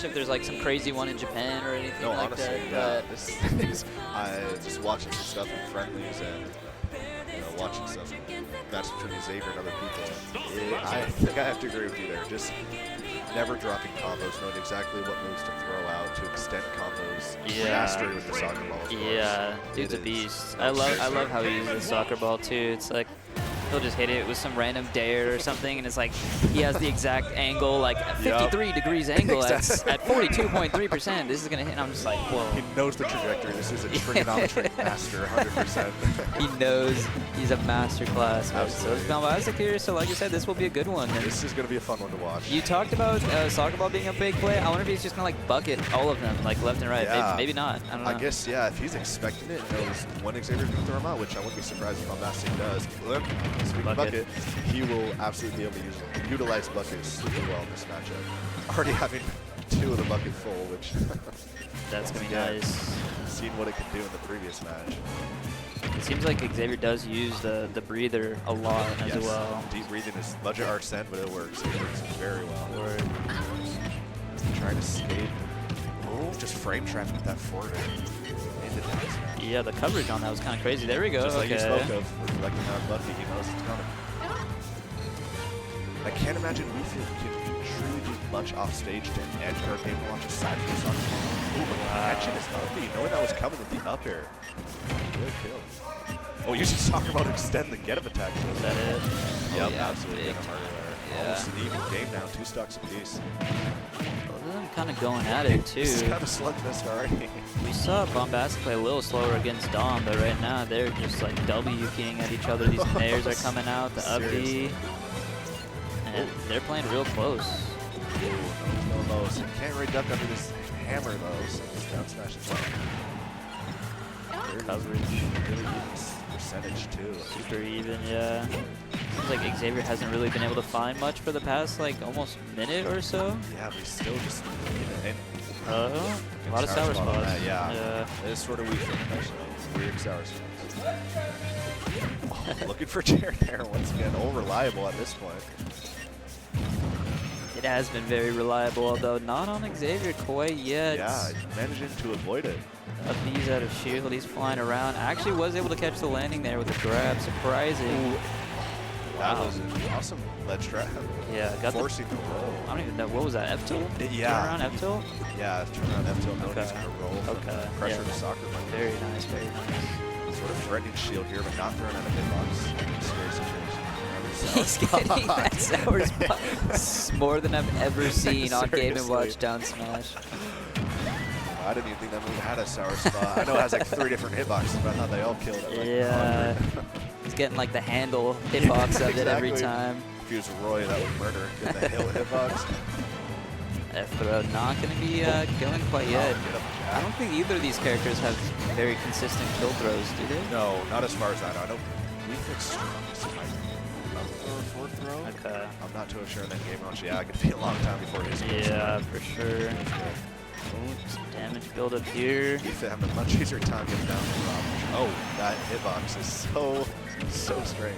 if there's like some crazy one in Japan or anything No, like honestly, that. yeah. This is, I just watching some stuff in friendlies and watching some matches between Xavier and other people. I think I have to agree with you there. Just never dropping combos, knowing exactly what moves to throw out to extend combos. Mastery with the soccer ball. Of yeah, dude's a beast. I love how he uses the soccer ball too. It's like he'll just hit it with some random dare or something, and it's like he has the exact angle, like 53 degrees angle at 42.3%. This is gonna hit, and I'm just like, whoa. He knows the trajectory. This is a trigonometric master, 100%. He knows he's a master class. So it's Bombastic here. So like you said, this will be a good one. And this is gonna be a fun one to watch. you talked about soccer ball being a big play. I wonder if he's just gonna like bucket all of them, like left and right. Yeah. Maybe not. I don't know. I guess, yeah, if he's expecting it, knows when Xavier's gonna throw him out, which I wouldn't be surprised if Bombastic does. Look, speaking of bucket, he will absolutely be able to utilize buckets super well in this matchup. Already having 2 of the bucket full, which that's gonna be nice. Seeing what it could do in the previous match. It seems like Xavier does use the breather a lot as well. Deep breathing is budget Arsene, but it works. It works very well. Trying to skate. Oh, just frame trapping with that forward. Yeah, the coverage on that was kind of crazy. There we go. Just like you spoke of, reflecting on Bucky, he knows it's coming. I can't imagine we can truly do much off stage to edge our game and launch aside from this on. Ooh, but catching his up B, knowing that was coming with the up air. Good kill. Oh, using soccer ball to extend the get up attack. Is that it? Yep, yeah, absolutely. Almost an even game now, 2 stocks apiece. Both of them kind of going at it too. It's kind of slugfest already. We saw Bombastic play a little slower against Dom, but right now they're just like W keying at each other. These nairs are coming out, the up B. And they're playing real close. Ooh, no low. So can't really duck under this hammer though, so this down smash is coverage. Really even percentage too. Super even, yeah. Seems like Xavier hasn't really been able to find much for the past like almost minute or so. Yeah, but he's still just a lot of sour spots. Yeah. It is sort of weak actually. Weird sour spots. Oh, looking for chair there once again. All reliable at this point. It has been very reliable, although not on Xavier quite yet. Yeah, managing to avoid it. Up B's out of shield, he's flying around. Actually was able to catch the landing there with a grab, surprising. Ooh. That was an awesome ledge trap. Yeah, got forcing the roll. I don't even know, what was that, F-tilt? Yeah. Turn around F-tilt? Yeah, turn around F-tilt, no, he's gonna roll. Okay. Pressure the soccer ball. Very nice, very nice. Sort of threatening shield here, but not throwing out a hitbox. Scary situation. He's getting that sour spot more than I've ever seen on Game & Watch down smash. I didn't even think that move had a sour spot. I know it has like 3 different hitboxes, but I thought they all killed it. Like yeah. He's getting like the handle hitbox of it every time. If he was Roy, that would murder. Get the hill hitbox. F-throw not going to be killing quite yet. I don't think either of these characters have very consistent kill throws, do they? No, not as far as I know. I know we fixed strongest in my fourth throw. Okay. I'm not too sure in that game launch. Yeah, it could be a long time before his. Yeah, for sure. Oops, damage build up here. He's having a much easier time getting down the drop. Oh, that hitbox is so strange.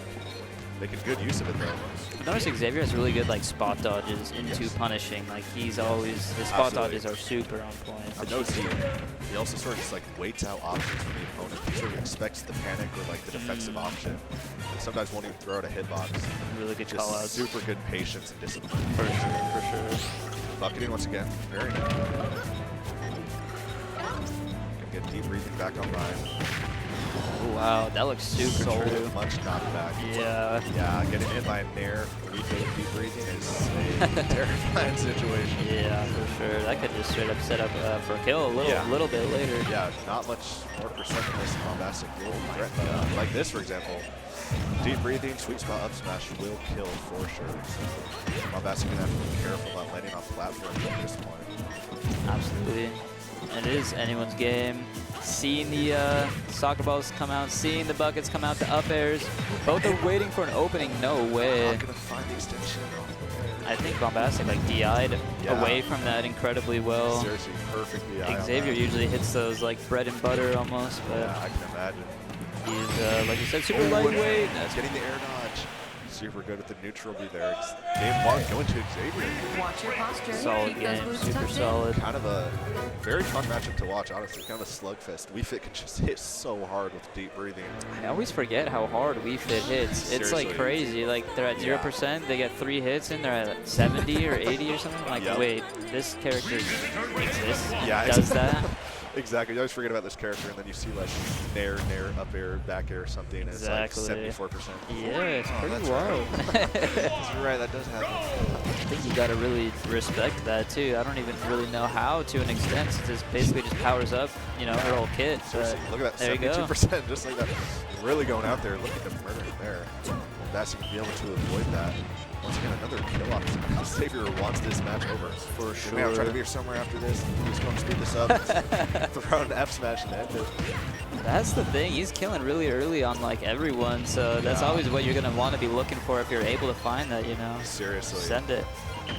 Making good use of it though. Notice Xavier has really good like spot dodges into punishing. Like he's always, his spot dodges are super on point. I noticed he also sort of just like waits out options from the opponent. He sort of expects the panic or like the defensive option. And sometimes won't even throw out a hitbox. Really good call outs. Super good patience and discipline. For sure. Bucketing once again. Very nice. Gonna get deep breathing back online. Oh, wow, that looks super true. Much knockback. Yeah. Yeah, getting hit by a nair refill with deep breathing is a terrifying situation. Yeah, for sure. That could just straight up set up for a kill a little bit later. Yeah, not much more percent than this Bombastic will threat. Like this, for example. Deep breathing, sweet spot up smash will kill for sure. So Bombastic gonna have to be careful about landing on platforms at this point. Absolutely. And it is anyone's game. Seeing the soccer balls come out, seeing the buckets come out, the up airs. Both are waiting for an opening. No way. Not gonna find the extension. I think Bombastic like DI'd away from that incredibly well. Seriously, perfect DI. Xavier usually hits those like bread and butter almost, but yeah, I can imagine. he's like you said, super lightweight. That's getting the air dodge. super good with the neutral be there. It's game 1 going to Xavier. Watch your posture. Solid Keep those game, boots super tucked in. solid. Kind of a very fun matchup to watch, honestly. Kind of a slugfest. Wii Fit can just hit so hard with deep breathing. I always forget how hard Wii Fit hits. It's like Seriously. crazy. Like they're at 0%, they get 3 hits in, they're at 70 or 80 or something. I'm like, Yep. wait, this character exists? Yeah, Does that? Exactly. You always forget about this character, and then you see like nair, up air, back air, or something, and Exactly. it's like 74%. Yeah, it's pretty that's wild. That's right. That does happen. I think you gotta really respect that too. I don't even really know how to an extent, since it basically just powers up, you know, her whole kit. Seriously, But look at there that, you go. 72%, just like that. Really going out there, looking to murder him there. Bombastic can be able to avoid that. Once again, another kill option. Xavier wants this match over. For sure. Man, I'm trying to be here somewhere after this. He's going to speed this up. Throw an F smash and end it. That's the thing. He's killing really early on like everyone, so that's always what you're gonna want to be looking for if you're able to find that. You know. Seriously. Send it.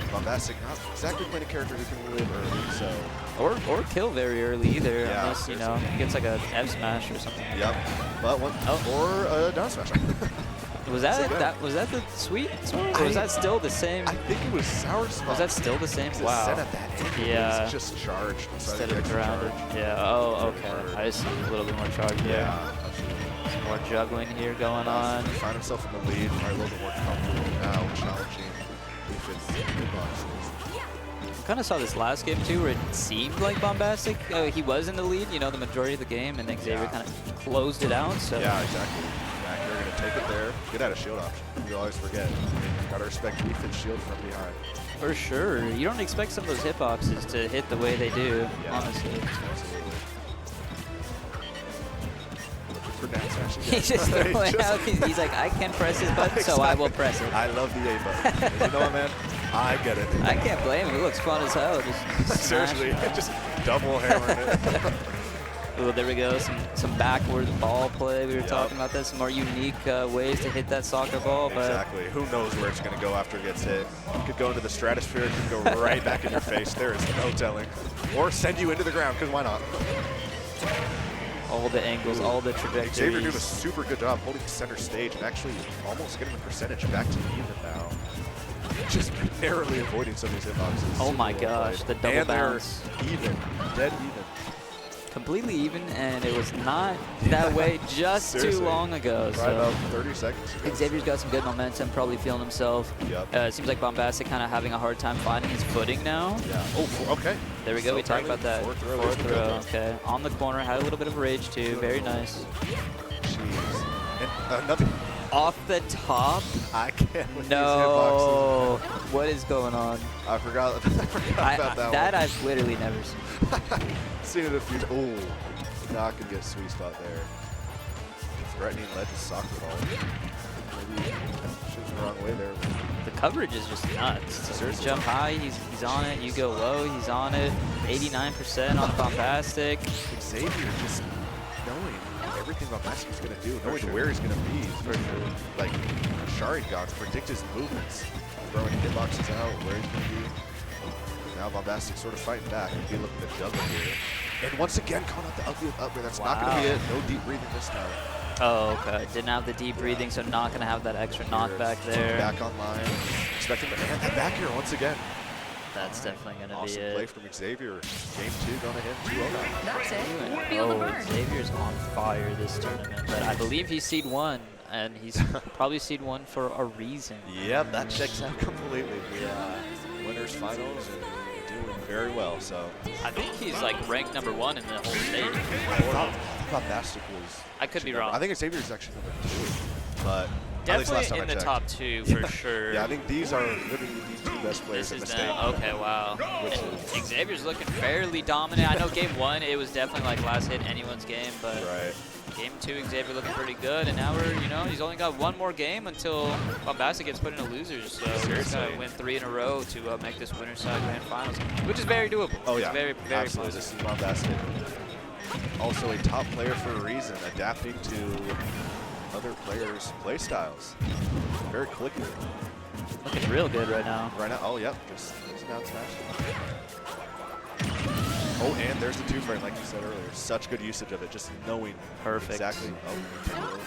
Bombastic not exactly playing a character who can live early, so. Or kill very early either, Yeah, unless, you know, he gets like a F smash or something. Yep. But one, or a down smash. Was that the sweet sword? Or was that still the same? I think it was sour spot. Was that still the same? It Wow. said at that end, Yeah. it was just charged. Instead of grounded. Yeah. Oh, okay. I see. A little bit more charge there. Yeah, absolutely. Some more juggling here going on. Find himself in the lead, probably a little bit more comfortable now, challenging if it's good boxes. Kind of saw this last game too, where it seemed like Bombastic. He was in the lead, you know, the majority of the game, and then Xavier kind of closed it out. So Yeah, exactly. Back here, going to take it there. Good at a shield option. You always forget. Got to respect defense shield from behind. for sure, you don't expect some of those hitboxes to hit the way they do. Yeah. Honestly. Absolutely. Looking for down smash again. He's just throwing out. He's like, I can press this button, so I will press it. I love the A button. And you know what, man? I get it. I can't blame him. He looks fun as hell. Just Seriously, just double hammering it. Oh, there we go. Some backward ball play. We were Yep. talking about that. Some more unique ways to hit that soccer ball. But Exactly. Who knows where it's going to go after it gets hit? It could go into the stratosphere. It could go right back in your face. There is no telling. Or send you into the ground, because why not? all the angles, all the trajectories. Xavier doing a super good job holding center stage and actually almost getting the percentage back to even now. Just narrowly avoiding some of these hitboxes. Oh my Super well gosh, played. the double and they're bounce. even, dead even. Completely even, and it was not that way just too Seriously. long ago. Right So about 30 seconds ago. Xavier's got some good momentum, probably feeling himself. Yep. It seems like Bombastic kind of having a hard time finding his footing now. Yeah. Oh, okay. There we go. So We talked about that. Fourth throw. Fourth throw. Okay. On the corner, had a little bit of rage too. Very nice. Jeez. And another. Off the top. I can't with No. What is going on? these hitboxes. I forgot about that one. I've literally never seen. Seen it a few. Oh, not gonna get sweet spot there. Threatening ledge of soccer ball. Maybe shooting the wrong way there. The coverage is just nuts. Seriously. Jump high, he's on it. You go low, he's on it. 89% on Bombastic. Xavier just knowing everything Bombastic is gonna do, knowing where he's gonna be. For sure. Like Sharingan, predict his movements, throwing hitboxes out, where he's gonna be. Now Bombastic sort of fighting back. He'll be looking to juggle here. And once again, calling out the ugly up there. That's not gonna be it. No deep breathing this time. Oh, okay. Didn't have the deep breathing, so not going to have that extra knockback there. Back online. Expecting to and that back here once again. That's definitely going to Awesome be play it. from Xavier. Game 2 going to hit 2-0 now. That's it. Feel the Oh, burn. Xavier's on fire this tournament, but I believe he's seed 1, and he's probably seed 1 for a reason. Yep, that checks out completely. The winners finals and doing very well. So I think he's like ranked number 1 in the whole state. I thought Bombastic was. I could be actually wrong. I think Xavier's actually number 2, but at least last Definitely time in I the checked. top 2 for sure. Yeah, I think these are literally these 2 best players This in the is state. now, okay, wow. Which And Xavier's looking fairly dominant. I know game 1, it was definitely like last hit anyone's game, but Right. game 2, Xavier looking pretty good, and now we're, you know, he's only got 1 more game until Bombastic gets put into losers, so he's got Seriously. to win 3 in a row to make this winner's side grand finals, which is very doable. Oh It's yeah, very, very absolutely. possible. This is Bombastic. Also a top player for a reason, adapting to other players' play styles. Very clicky. Looking real good right now. Right now, oh yep, just down smash. Oh, and there's the 2-frame, like you said earlier. Such good usage of it, just knowing exactly. Oh,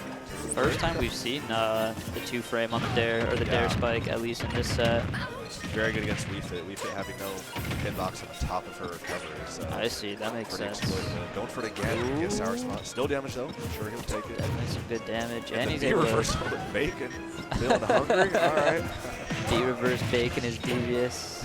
First time we've seen the 2-frame on the dare, or the dare spike, at least in this set. Very good against Wii Fit. Wii Fit having no hitbox on the top of her recovery. So I see, that makes sense. Going for it again. Get a sour spot. Still damage though. I'm sure he'll take it. Definitely some good damage. And he's the able reversal with bacon. Feeling hungry? All right. D-reverse bacon is devious.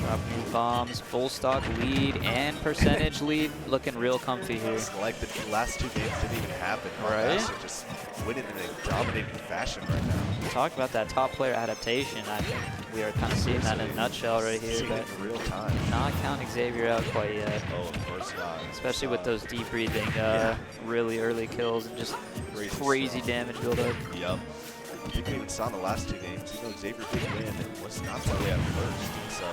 Drop new bombs, full stock lead and percentage lead, looking real comfy here. It's like the last 2 games didn't even happen. Right? Just winning in a dominating fashion right now. Talk about that top player adaptation. I think we are kind of seeing that in a nutshell right here. But in real time. Not counting Xavier out quite yet. Oh, of course not. Especially with those deep breathing, really early kills and just crazy damage buildup. Yep. You can even saw in the last 2 games, even though Xavier did win, it was not that way at first. So,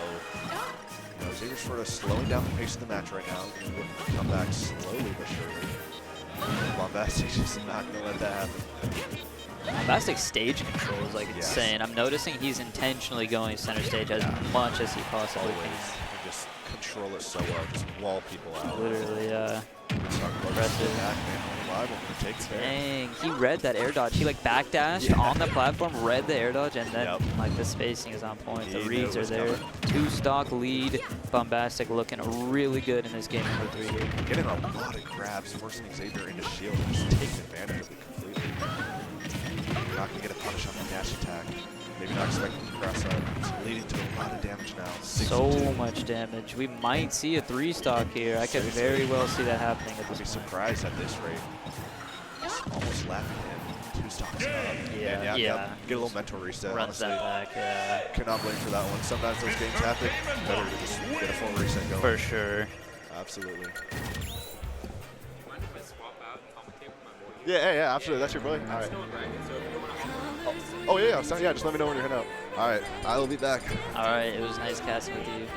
Xavier's sort of slowing down the pace of the match right now. He's looking to come back slowly but surely. Bombastic's just not going to let that happen. Bombastic stage control is like insane. I'm noticing he's intentionally going center stage as much as he possibly can. Just control it so well, just wall people out. Literally, impressive. Dang, he read that air dodge. He like backdashed on the platform, read the air dodge, and then like the spacing is on point. The reads are there. 2-stock lead. Bombastic looking really good in this game number 3 here. Getting a lot of grabs, forcing Xavier into shield, and just taking advantage of it completely. Not going to get a punish on the dash attack. Maybe not expecting to cross up. It's leading to a lot of damage now. So much damage. We might see a 3-stock here. I could very well see that happening at this point. I'd be surprised at this rate. Just almost laughing him. 2 stocks up. Yeah. Get a little mental reset. Runs honestly. that back, Cannot blame for that one. Sometimes those games happen. Better to just get a full reset going. For sure. Absolutely. Yeah, absolutely. That's your boy. All right. Oh yeah. So, just let me know when you're heading out. All right, I will be back. All right, it was nice casting with you.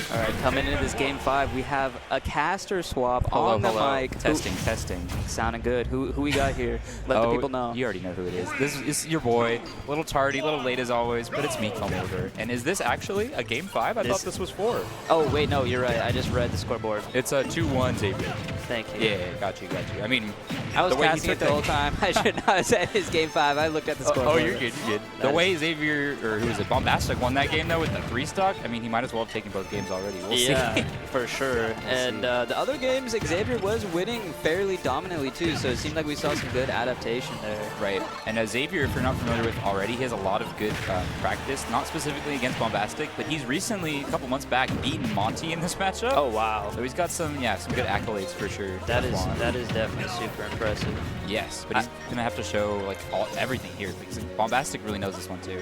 All right, coming into this game 5, we have a caster swap on the mic. Testing. Sounding good. Who we got here? Let the people know. You already know who it is. This is your boy. A little tardy, a little late as always, but it's me, Come Over. And is this actually a game 5? I thought this was 4. Oh, wait, no, you're right. I just read the scoreboard. It's a 2-1 Xavier. Thank you. Yeah, got you. I mean, I was the way casting it the whole time. I should not have said his game 5. I looked at the scoreboard. Oh, you're good. The way Xavier, or who was it, Bombastic won that game, though, with the 3-stock, I mean, he might as well have taken both games already. We'll see. For sure. And the other games, Xavier was winning fairly dominantly, too, so it seemed like we saw some good adaptation there. Right. And Xavier, if you're not familiar with already, he has a lot of good practice, not specifically against Bombastic, but he's recently, a couple months back, beaten Monty in this matchup. Oh, wow. So he's got some good accolades for sure. That is definitely super impressive. Yes, but he's going to have to show like everything here, because Bombastic really knows this one, too.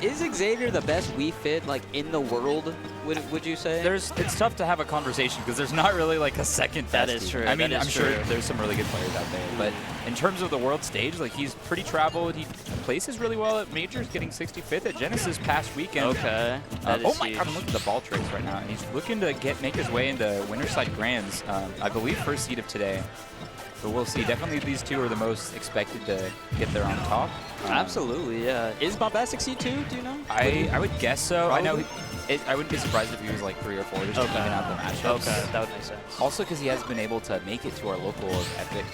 Is Xavier the best Wii Fit like in the world? Would you say? It's tough to have a conversation because there's not really like a second best. That is true. I mean, I'm sure there's some really good players out there, but in terms of the world stage, like he's pretty traveled. He places really well at majors, getting 65th at Genesis past weekend. Okay. Oh my God! I'm looking at the ball trace right now, and he's looking to make his way into Winterside Grands. I believe first seed of today. But we'll see. Definitely these two are the most expected to get there on top. Absolutely, yeah. Is Bombastic C2, do you know? I would guess so. Probably. I know I wouldn't be surprised if he was like 3 or 4 just to even out the matchups. Okay, that would make sense. Also because he has been able to make it to our local Epic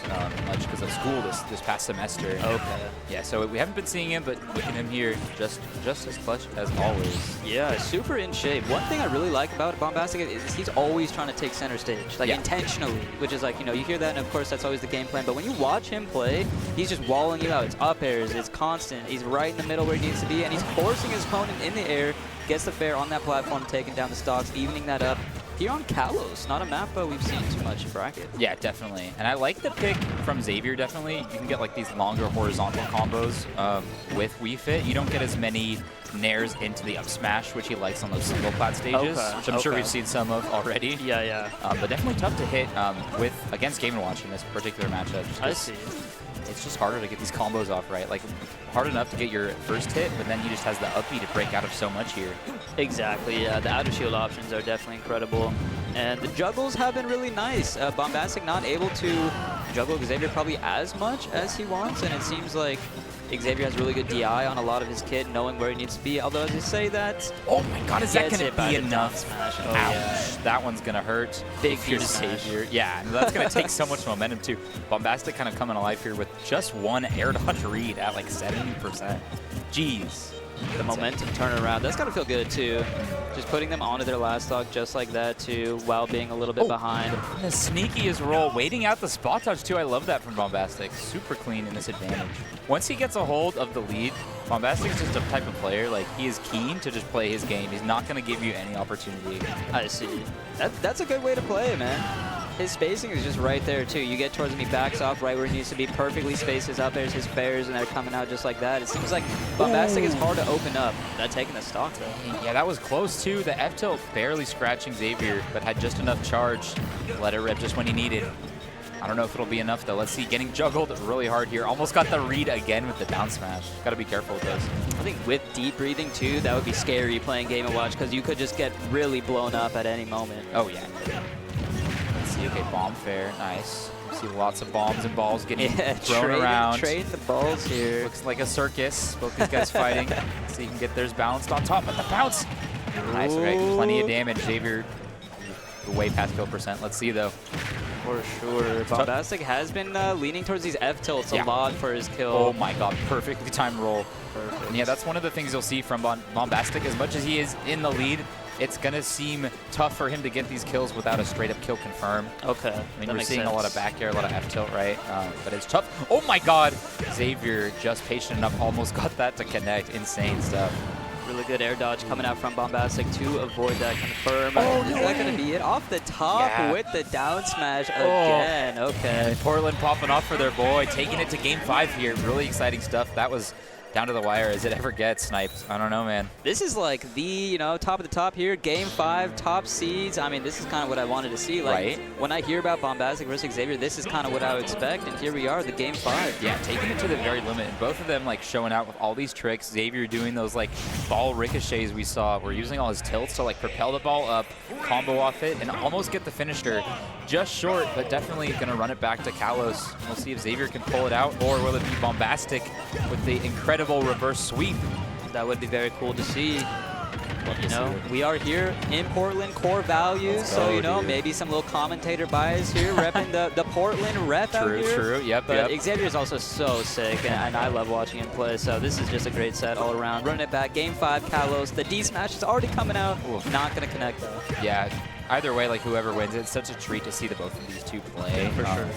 much because of school this past semester. Okay. Yeah, so we haven't been seeing him, but looking at him here, just as clutch as always. Yeah, super in shape. One thing I really like about Bombastic is he's always trying to take center stage, like intentionally, which is like, you hear that, and of course that's always the game plan, but when you watch him play, he's just walling you out. It's up airs, it's constant. He's right in the middle where he needs to be, and he's forcing his opponent in the air, gets the fair on that platform, taking down the stocks, evening that up. Here on Kalos, not a map we've seen too much in bracket. Yeah, definitely. And I like the pick from Xavier, definitely. You can get like these longer horizontal combos with Wii Fit. You don't get as many nairs into the up smash, which he likes on those single plat stages, which I'm sure we've seen some of already. Yeah. But definitely tough to hit against Game & Watch in this particular matchup. I see. it's just harder to get these combos off right. Like, hard enough to get your first hit, but then he just has the up B to break out of so much here. Exactly, yeah. The outer shield options are definitely incredible. And the juggles have been really nice. Bombastic not able to juggle Xavier probably as much as he wants, and it seems like Xavier has really good DI on a lot of his kit, knowing where he needs to be. Although, as you say that, oh my god, is that gets going hit to by be the enough? down smash. Oh, Ouch. yeah. That one's going to hurt. Big If you're smash. Xavier. Yeah, and that's going to take so much momentum too. Bombastic kind of coming alive here with just one air dodge read at like 70%. Jeez. The momentum turnaround, that's got to feel good too. Just putting them onto their last stock just like that too, while being a little bit behind. The sneakiest roll, waiting out the spot touch too. I love that from Bombastic. Super clean in this advantage. Once he gets a hold of the lead, Bombastic is just a type of player, like he is keen to just play his game. He's not going to give you any opportunity. I see. That's a good way to play it, man. His spacing is just right there too. You get towards him, he backs off right where he needs to be, perfectly spaced. His up airs, his fairs, and they're coming out just like that. It seems like Bombastic is hard to open up. Not taking the stock though. Yeah, that was close too. The F tilt barely scratching Xavier, but had just enough charge to let it rip just when he needed. I don't know if it'll be enough though. Let's see, getting juggled really hard here. Almost got the read again with the down smash. Got to be careful with those. I think with deep breathing too, that would be scary playing Game & Watch because you could just get really blown up at any moment. Oh yeah. Let's see, okay, bomb fair, nice. See lots of bombs and balls getting thrown around. Trading the balls here. Looks like a circus. Both these guys fighting. So you can get theirs balanced on top, but the bounce. Nice, okay, plenty of damage. Xavier way past kill percent. Let's see though. For sure. Bombastic has been leaning towards these F tilts a lot for his kill. Oh my god, perfectly timed roll. Perfect. And yeah, that's one of the things you'll see from Bombastic. As much as he is in the lead, it's going to seem tough for him to get these kills without a straight-up kill confirm. Okay. I mean, we're seeing a lot of back air, a lot of F-tilt, right? But it's tough. Oh my god! Xavier just patient enough, almost got that to connect. Insane stuff. Really good air dodge coming out from Bombastic to avoid that confirm. Oh, is that going to be it? Off the top with the down smash again. Okay. And Portland popping off for their boy, taking it to Game 5 here. Really exciting stuff. That was down to the wire as it ever gets sniped. I don't know, man. This is like the, top of the top here. Game 5, top seeds. I mean, this is kind of what I wanted to see. Like, when I hear about Bombastic versus Xavier, this is kind of what I would expect. And here we are, the Game 5. Yeah, taking it to the very limit. And both of them, like, showing out with all these tricks. Xavier doing those, like, ball ricochets we saw. We're using all his tilts to, like, propel the ball up, combo off it, and almost get the finisher. Just short, but definitely going to run it back to Kalos. We'll see if Xavier can pull it out, or will it be Bombastic with the incredible reverse sweep. That would be very cool to see. We are here in Portland, core values, so, maybe some little commentator bias here, repping the Portland rep out here. True, yep, But Xavier's also so sick, and I love watching him play, so this is just a great set all around. Running it back, Game 5, Kalos. The D smash is already coming out. Ooh. Not going to connect, though. Yeah. Either way, like whoever wins, it's such a treat to see the both of these two play. For sure.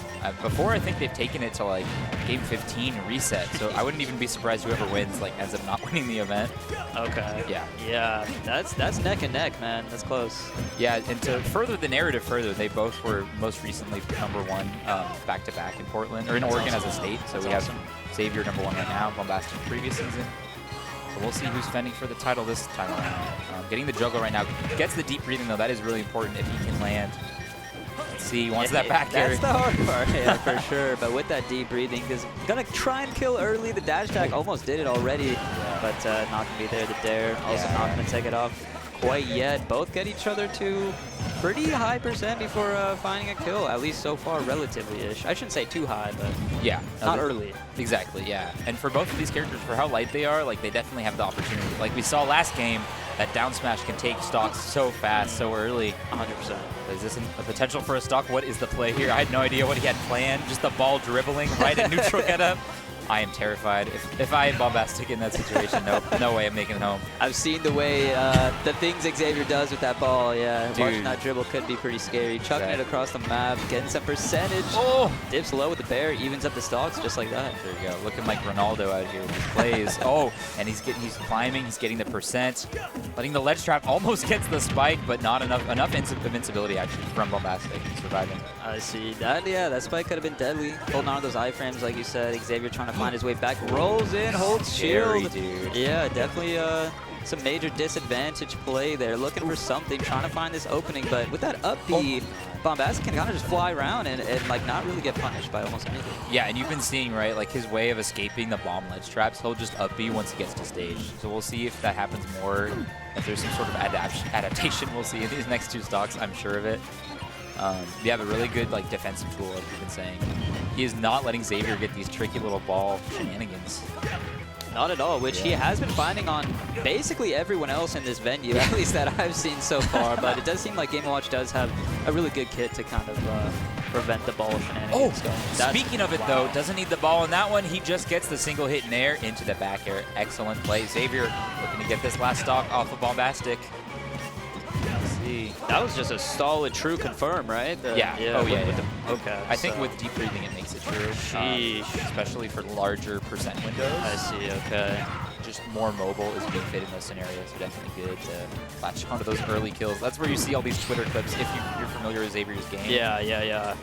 Before, I think they've taken it to like Game 15 reset, so I wouldn't even be surprised whoever wins like ends up not winning the event. Okay. Yeah. Yeah, that's neck and neck, man. That's close. Yeah, and to further the narrative further, they both were most recently #1 back-to-back in Portland, or in Oregon as a state. So we have Xavier #1 right now, Bombastic previous season. So we'll see who's fending for the title this time around. Getting the juggle right now. Gets the deep breathing, though. That is really important if he can land. Let's see. He wants that back air. That's the hard part, yeah, for sure. But with that deep breathing, because going to try and kill early. The dash attack almost did it already, but not going to be there. The dare also not going to take it off quite yet. Both get each other to pretty high percent before finding a kill, at least so far, relatively-ish. I shouldn't say too high, but not early. Exactly, yeah. And for both of these characters, for how light they are, like they definitely have the opportunity. Like we saw last game, that down smash can take stocks so fast, so early. 100%. Is this a potential for a stock? What is the play here? I had no idea what he had planned. Just the ball dribbling right at neutral getup. I am terrified. If I had Bombastic in that situation, no way I'm making it home. I've seen the way, the things Xavier does with that ball, yeah. Watching that dribble could be pretty scary. Chucking it across the map, getting some percentage. Oh! Dips low with the bear, evens up the stocks just like that. There you go. Looking like Ronaldo out here with his plays. Oh, and he's climbing, he's getting the percent. Letting the ledge trap, almost gets the spike, but not enough invincibility actually from Bombastic. Surviving. I see. That spike could have been deadly. Holding on to those iframes, like you said. Xavier trying to find his way back. Rolls in, holds shield. Dude. Yeah, definitely some major disadvantage play there, looking for something, trying to find this opening. But with that up B, Bombastic can kind of just fly around and like not really get punished by almost anything. Yeah, and you've been seeing, right, like his way of escaping the bomb ledge traps, he'll just up B once he gets to stage. So we'll see if that happens more, if there's some sort of adaptation we'll see in these next 2 stocks, I'm sure of it. You have a really good like defensive tool, like you've been saying. He is not letting Xavier get these tricky little ball shenanigans. Not at all, which he has been finding on basically everyone else in this venue, at least that I've seen so far. But it does seem like Game & Watch does have a really good kit to kind of prevent the ball shenanigans going. Speaking of it, though, doesn't need the ball in that one. He just gets the single hit in air into the back air. Excellent play. Xavier looking to get this last stock off of Bombastic. That was just a solid true confirm, right? Okay. I think with deep breathing it makes it true. Especially for larger percent windows. I see, okay. Just more mobile is a good fit in those scenarios. So definitely good to latch onto those early kills. That's where you see all these Twitter clips if you're familiar with Xavier's game. Yeah.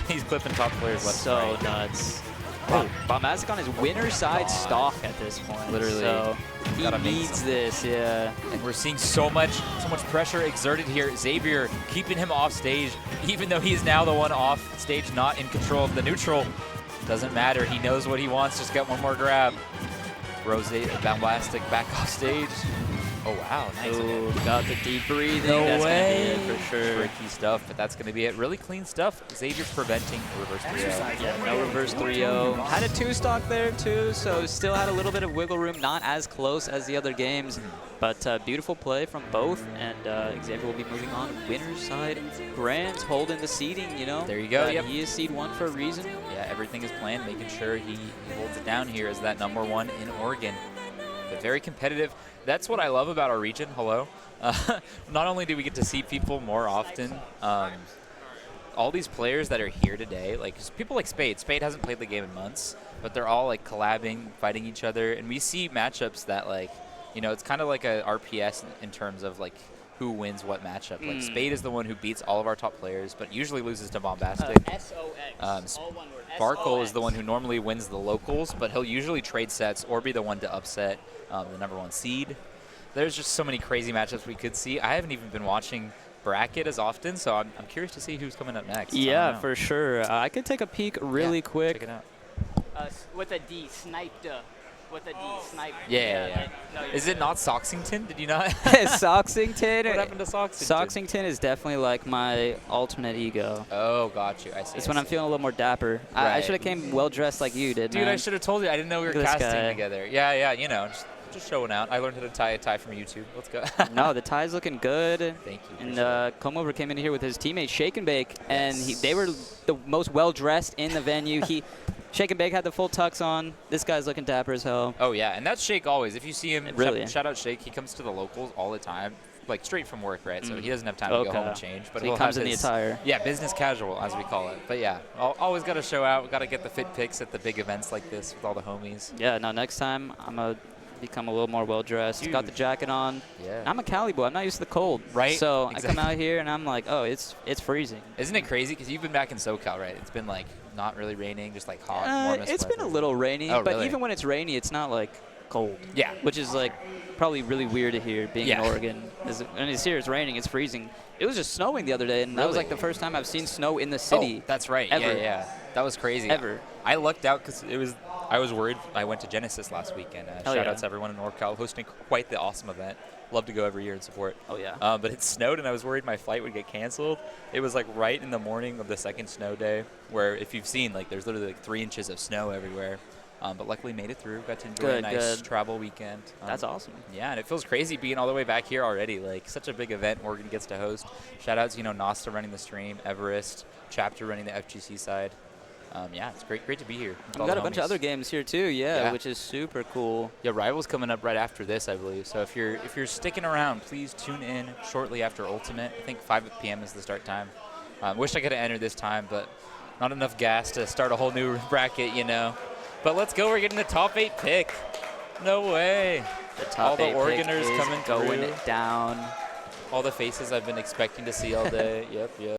He's clipping top players left so and right. Nuts. Bombastic on his winner side stock at this point. Literally. So he needs this, yeah. And we're seeing so much pressure exerted here. Xavier keeping him off stage, even though he's now the one off stage, not in control of the neutral. Doesn't matter. He knows what he wants. Just get one more grab. Throws Bombastic back off stage. Oh, wow. Nice. Ooh, got the deep breathing. No that's way. Gonna be it for sure. Tricky stuff, but that's going to be it. Really clean stuff. Xavier's preventing reverse 3-0. Yeah, no reverse 3-0. Had a 2-stock there, too, so still had a little bit of wiggle room. Not as close as the other games, but beautiful play from both, and Xavier will be moving on. Winner's side. Grant's holding the seeding, you know. There you go. He is seed 1 for a reason. Yeah, everything is planned, making sure he holds it down here as that #1 in Oregon. But very competitive. That's what I love about our region. Hello. Not only do we get to see people more often, all these players that are here today, like people like Spade. Spade hasn't played the game in months, but they're all like collabing, fighting each other, and we see matchups that like, you know, it's kind of like a RPS in terms of like who wins what matchup. Like Spade is the one who beats all of our top players, but usually loses to Bombastic. Sparkle is the one who normally wins the locals, but he'll usually trade sets or be the one to upset the #1 seed. There's just so many crazy matchups we could see. I haven't even been watching bracket as often, so I'm curious to see who's coming up next. Yeah, for sure. I could take a peek really quick. Check it out. With a D, sniped. With a D, sniped. Yeah. Is it not Soxington? Did you not? Soxington? What happened to Soxington? Soxington is definitely like my alternate ego. Oh, got you. I see. It's when I'm feeling a little more dapper. Right. I should have came well dressed like you did, Dude, man. I should have told you. I didn't know we were Look at this casting guy. together. Yeah, you know, just showing out. I learned how to tie a tie from YouTube. Let's go. No, the tie's looking good. Thank you. And Come Over came in here with his teammate Shake and Bake, and they were the most well-dressed in the venue. Shake and Bake had the full tux on. This guy's looking dapper as hell. Oh, yeah, and that's Shake always. If you see him, Really? shout out Shake. He comes to the locals all the time, like straight from work, right? So he doesn't have time to go home and change. But so he comes in the attire. Yeah, business casual, as we call it. But yeah, always got to show out. Got to get the fit pics at the big events like this with all the homies. Yeah, no, next time I'm going to become a little more well-dressed. Got the jacket on. Yeah. I'm a Cali boy. I'm not used to the cold. Right. So Exactly. I come out here and I'm like, oh, it's freezing. Isn't it crazy? Because you've been back in SoCal, right? It's been like not really raining, just like hot, warmest It's been a weather. little rainy, Oh, but really? even when it's rainy, it's not like cold. Yeah. Which is like probably really weird to hear being in Oregon. When it's here, it's raining, it's freezing. It was just snowing the other day, and that was like the first time I've seen snow in the city. Oh, that's right. Ever. Yeah. That was crazy. Ever. I lucked out because I was worried. I went to Genesis last weekend. Shout out to everyone in NorCal hosting quite the awesome event. Love to go every year and support. Oh, yeah. But it snowed, and I was worried my flight would get canceled. It was like right in the morning of the second snow day, where if you've seen, like there's literally like 3 inches of snow everywhere. But luckily made it through. Got to enjoy a nice travel weekend. That's awesome. Yeah, and it feels crazy being all the way back here already. Like such a big event Oregon gets to host. Shout out to Nasta running the stream, Everest, Chapter running the FGC side. Yeah, it's great to be here. We got a bunch of other games here too, which is super cool. Yeah, Rivals coming up right after this, I believe. So if you're sticking around, please tune in shortly after Ultimate. I think 5 p.m. is the start time. Wish I could have entered this time, but not enough gas to start a whole new bracket, But let's go. We're getting the top 8 pick. No way. All the Oregoners coming going through. down. All the faces I've been expecting to see all day. Yep.